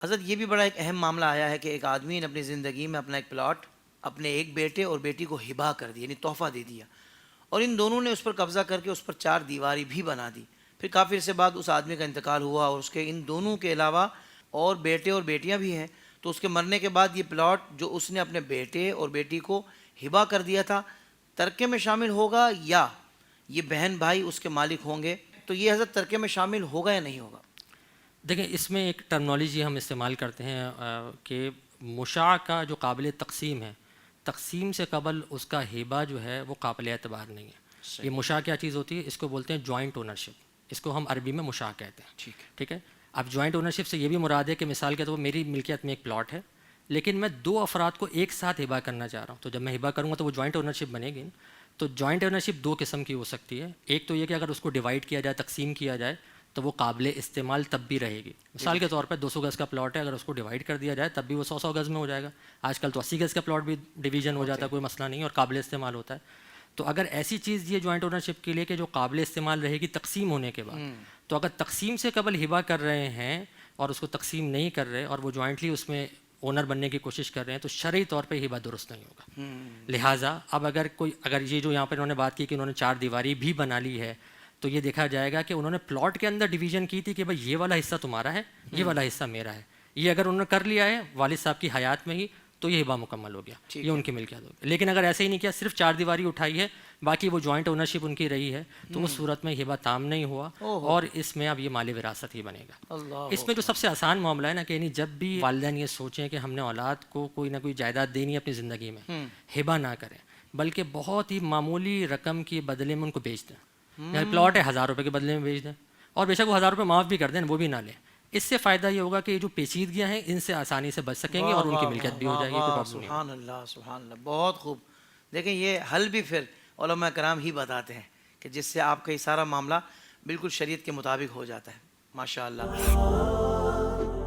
حضرت یہ بھی بڑا ایک اہم معاملہ آیا ہے کہ ایک آدمی نے اپنی زندگی میں اپنا ایک پلاٹ اپنے ایک بیٹے اور بیٹی کو ہبا کر دیا، یعنی تحفہ دے دیا، اور ان دونوں نے اس پر قبضہ کر کے اس پر 4 دیواری بھی بنا دی۔ پھر کافی عرصے بعد اس آدمی کا انتقال ہوا اور اس کے ان دونوں کے علاوہ اور بیٹے اور بیٹیاں بھی ہیں، تو اس کے مرنے کے بعد یہ پلاٹ جو اس نے اپنے بیٹے اور بیٹی کو ہبا کر دیا تھا ترکے میں شامل ہوگا یا یہ بہن بھائی اس کے مالک ہوں گے؟ تو یہ حضرت ترکے میں شامل ہوگا یا نہیں ہوگا؟ دیکھیں، اس میں ایک ٹرمنالوجی ہم استعمال کرتے ہیں کہ مشاع کا جو قابل تقسیم ہے، تقسیم سے قبل اس کا ہبہ جو ہے وہ قابل اعتبار نہیں ہے۔ یہ مشاع کیا چیز ہوتی ہے؟ اس کو بولتے ہیں جوائنٹ اونرشپ، اس کو ہم عربی میں مشاع کہتے ہیں۔ ٹھیک ہے، اب جوائنٹ اونرشپ سے یہ بھی مراد ہے کہ مثال کے طور پر میری ملکیت میں ایک پلاٹ ہے، لیکن میں 2 افراد کو ایک ساتھ ہبہ کرنا چاہ رہا ہوں، تو جب میں ہبہ کروں گا تو وہ جوائنٹ اونرشپ بنے گی۔ تو جوائنٹ اونرشپ 2 قسم کی ہو سکتی ہے۔ ایک تو یہ کہ اگر اس کو ڈیوائڈ کیا جائے، تقسیم کیا جائے، تو وہ قابل استعمال تب بھی رہے گی۔ مثال کے طور پہ 200 گز کا پلاٹ ہے، اگر اس کو ڈیوائڈ کر دیا جائے تب بھی وہ 100 گز میں ہو جائے گا۔ آج کل تو 80 گز کا پلاٹ بھی ڈویژن ہو جاتا ہے، کوئی مسئلہ نہیں، اور قابل استعمال ہوتا ہے۔ تو اگر ایسی چیز یہ جوائنٹ اونرشپ کے لیے کہ جو قابل استعمال رہے گی تقسیم ہونے کے بعد، تو اگر تقسیم سے قبل ہبہ کر رہے ہیں اور اس کو تقسیم نہیں کر رہے اور وہ جوائنٹلی اس میں اونر بننے کی کوشش کر رہے ہیں، تو شرعی طور پہ ہبہ درست نہیں ہوگا۔ لہٰذا اب اگر یہ جو یہاں پہ انہوں نے بات کی کہ انہوں نے 4 دیواری بھی بنا لی ہے، تو یہ دیکھا جائے گا کہ انہوں نے پلاٹ کے اندر ڈویژن کی تھی کہ بھائی یہ والا حصہ تمہارا ہے، یہ والا حصہ میرا ہے۔ یہ اگر انہوں نے کر لیا ہے والد صاحب کی حیات میں ہی، تو یہ ہبہ مکمل ہو گیا، یہ ان کی ملکیت ہوگی۔ لیکن اگر ایسے ہی نہیں کیا، صرف 4 دیواری اٹھائی ہے، باقی وہ جوائنٹ اونرشپ ان کی رہی ہے، تو اس صورت میں ہبہ تام نہیں ہوا، اور اس میں اب یہ مال وراثت ہی بنے گا۔ اس میں جو سب سے آسان معاملہ ہے نا کہ یعنی جب بھی والدین یہ سوچیں کہ ہم نے اولاد کو کوئی نہ کوئی جائیداد دینی ہے اپنی زندگی میں، ہبہ نہ کریں، بلکہ بہت ہی معمولی رقم کے بدلے میں ان کو بیچ دیں۔ یعنی پلاٹ ہے 1000 روپے کے بدلے میں بیچ دیں، اور بے شک وہ 1000 روپے معاف بھی کر دیں، وہ بھی نہ لیں۔ اس سے فائدہ یہ ہوگا کہ یہ جو پیچیدگیاں ہیں ان سے آسانی سے بچ سکیں گے اور ان کی ملکیت بھی ہو جائے گی، کوئی پرابلم نہیں۔ سبحان اللہ، سبحان اللہ، بہت خوب۔ دیکھیں یہ حل بھی پھر علماء کرام ہی بتاتے ہیں کہ جس سے آپ کا یہ سارا معاملہ بالکل شریعت کے مطابق ہو جاتا ہے۔ ماشاء اللہ۔